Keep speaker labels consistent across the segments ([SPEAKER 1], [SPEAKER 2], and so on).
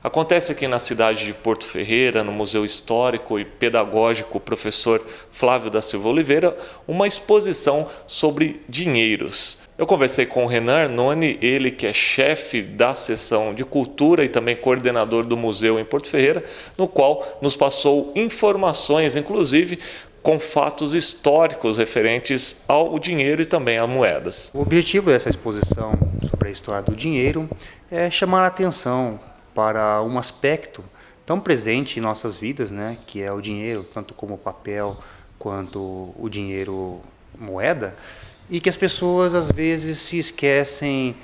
[SPEAKER 1] Acontece aqui na cidade de Porto Ferreira, no Museu Histórico e Pedagógico Professor Flávio da Silva Oliveira, uma exposição sobre dinheiros. Eu conversei com o Renan Arnone, ele que é chefe da seção de cultura e também coordenador do museu em Porto Ferreira, no qual nos passou informações, inclusive com fatos históricos referentes ao dinheiro e também a moedas.
[SPEAKER 2] O objetivo dessa exposição sobre a história do dinheiro é chamar a atenção para um aspecto tão presente em nossas vidas, né, que é o dinheiro, tanto como papel quanto o dinheiro moeda, e que as pessoas às vezes se esquecem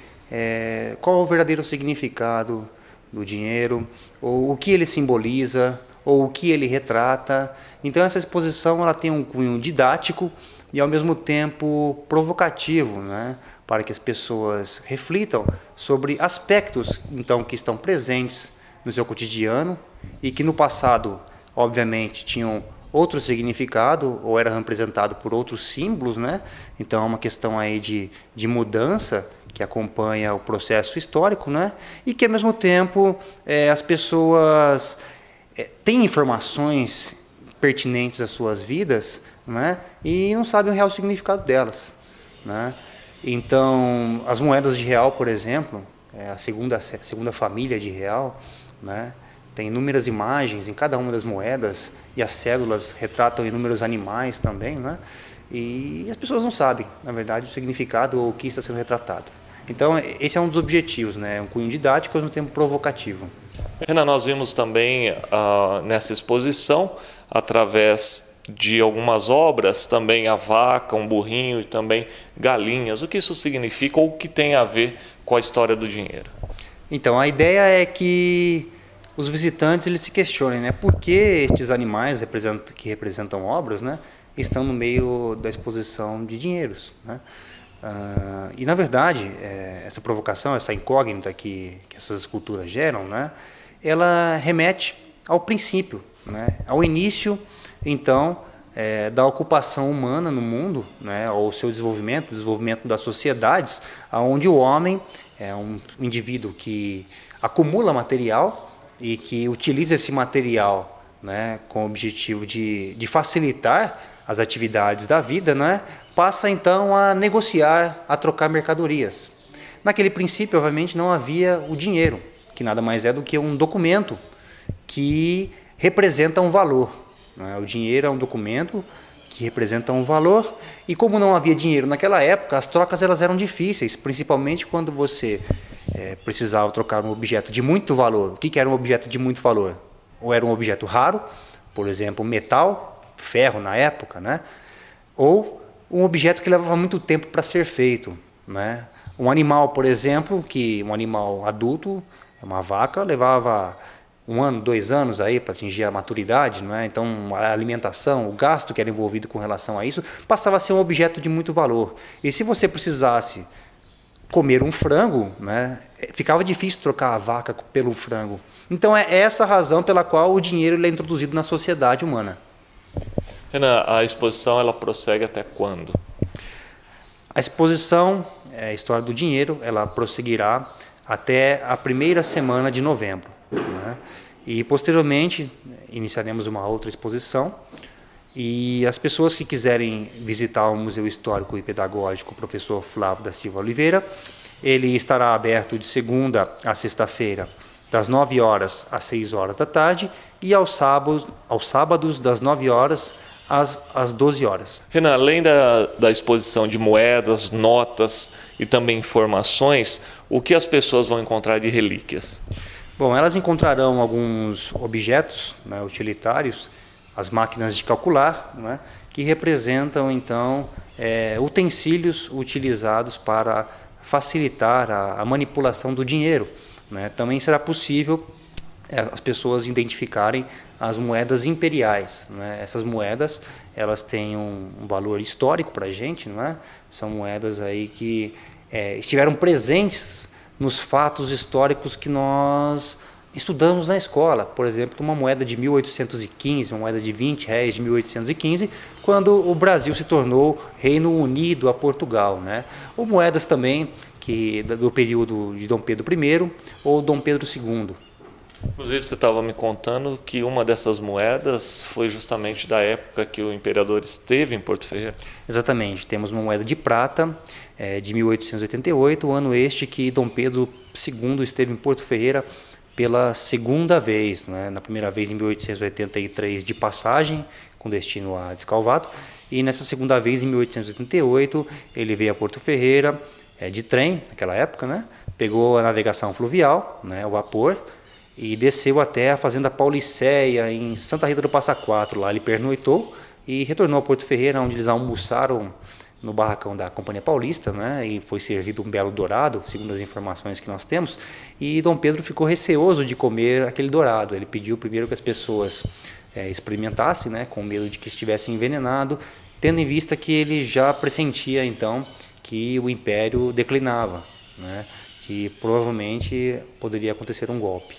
[SPEAKER 2] qual é o verdadeiro significado do dinheiro, ou o que ele simboliza, ou o que ele retrata. Então essa exposição ela tem um cunho didático e ao mesmo tempo provocativo, né, para que as pessoas reflitam sobre aspectos então que estão presentes no seu cotidiano e que no passado, obviamente, tinham outro significado ou era representado por outros símbolos, né? Então é uma questão aí de mudança que acompanha o processo histórico, né? E que ao mesmo tempo as pessoas têm informações pertinentes às suas vidas, né? E não sabem o real significado delas, né? Então as moedas de real, por exemplo, a segunda família de real, né? Tem inúmeras imagens em cada uma das moedas e as cédulas retratam inúmeros animais também, né? E as pessoas não sabem, na verdade, o significado ou o que está sendo retratado. Então, esse é um dos objetivos, né? Um cunho didático e ao mesmo tempo provocativo.
[SPEAKER 1] Renan, nós vimos também nessa exposição, através de algumas obras, também a vaca, um burrinho e também galinhas. O que isso significa ou o que tem a ver com a história do dinheiro?
[SPEAKER 2] Então, a ideia é que os visitantes eles se questionem, né, por que estes animais que representam obras, né, estão no meio da exposição de dinheiros, né? E na verdade essa provocação, essa incógnita que essas esculturas geram, né, ela remete ao princípio, né, ao início então da ocupação humana no mundo, né, ao seu desenvolvimento, o desenvolvimento das sociedades, onde o homem é um indivíduo que acumula material e que utiliza esse material, né, com o objetivo de facilitar as atividades da vida, né, passa então a negociar, a trocar mercadorias. Naquele princípio, obviamente, não havia o dinheiro, que nada mais é do que um documento que representa um valor, né? O dinheiro é um documento que representa um valor, e como não havia dinheiro naquela época, as trocas elas eram difíceis, principalmente quando você precisava trocar um objeto de muito valor. O que era um objeto de muito valor? Ou era um objeto raro, por exemplo, metal, ferro na época, né? Ou um objeto que levava muito tempo para ser feito, né? Um animal, por exemplo, um animal adulto, uma vaca, levava 1 ano, 2 anos aí para atingir a maturidade, não é? Então a alimentação, o gasto que era envolvido com relação a isso, passava a ser um objeto de muito valor. E se você precisasse comer um frango, né, ficava difícil trocar a vaca pelo frango. Então é essa a razão pela qual o dinheiro é introduzido na sociedade humana.
[SPEAKER 1] Renan, a exposição ela prossegue até quando?
[SPEAKER 2] A exposição, a História do Dinheiro, ela prosseguirá até a primeira semana de novembro, né? E posteriormente iniciaremos uma outra exposição, e as pessoas que quiserem visitar o Museu Histórico e Pedagógico Professor Flávio da Silva Oliveira, ele estará aberto de segunda a sexta-feira, das 9 horas às 6 horas da tarde, e aos sábados das 9 horas às 12 horas.
[SPEAKER 1] Renan, além da exposição de moedas, notas e também informações, o que as pessoas vão encontrar de relíquias?
[SPEAKER 2] Bom, elas encontrarão alguns objetos, né, utilitários, as máquinas de calcular, né, que representam então utensílios utilizados para facilitar a manipulação do dinheiro, né? Também será possível as pessoas identificarem as moedas imperiais, né? Essas moedas elas têm um valor histórico para a gente, não é? São moedas aí que estiveram presentes nos fatos históricos que nós estudamos na escola. Por exemplo, uma moeda de 1815, uma moeda de R$20 de 1815, quando o Brasil se tornou Reino Unido a Portugal, né? Ou moedas também do período de Dom Pedro I ou Dom Pedro II.
[SPEAKER 1] Inclusive, você estava me contando que uma dessas moedas foi justamente da época que o imperador esteve em Porto Ferreira.
[SPEAKER 2] Exatamente, temos uma moeda de prata de 1888, ano este que Dom Pedro II esteve em Porto Ferreira pela segunda vez, né? Na primeira vez em 1883 de passagem, com destino a Descalvado, e nessa segunda vez em 1888 ele veio a Porto Ferreira de trem, naquela época, né? Pegou a navegação fluvial, né? O vapor, e desceu até a fazenda Paulicéia, em Santa Rita do Passa Quatro. Lá ele pernoitou e retornou a Porto Ferreira, onde eles almoçaram no barracão da Companhia Paulista, né? E foi servido um belo dourado, segundo as informações que nós temos. E Dom Pedro ficou receoso de comer aquele dourado. Ele pediu primeiro que as pessoas experimentassem, né? Com medo de que estivesse envenenado, tendo em vista que ele já pressentia então que o Império declinava, né? Que provavelmente poderia acontecer um golpe.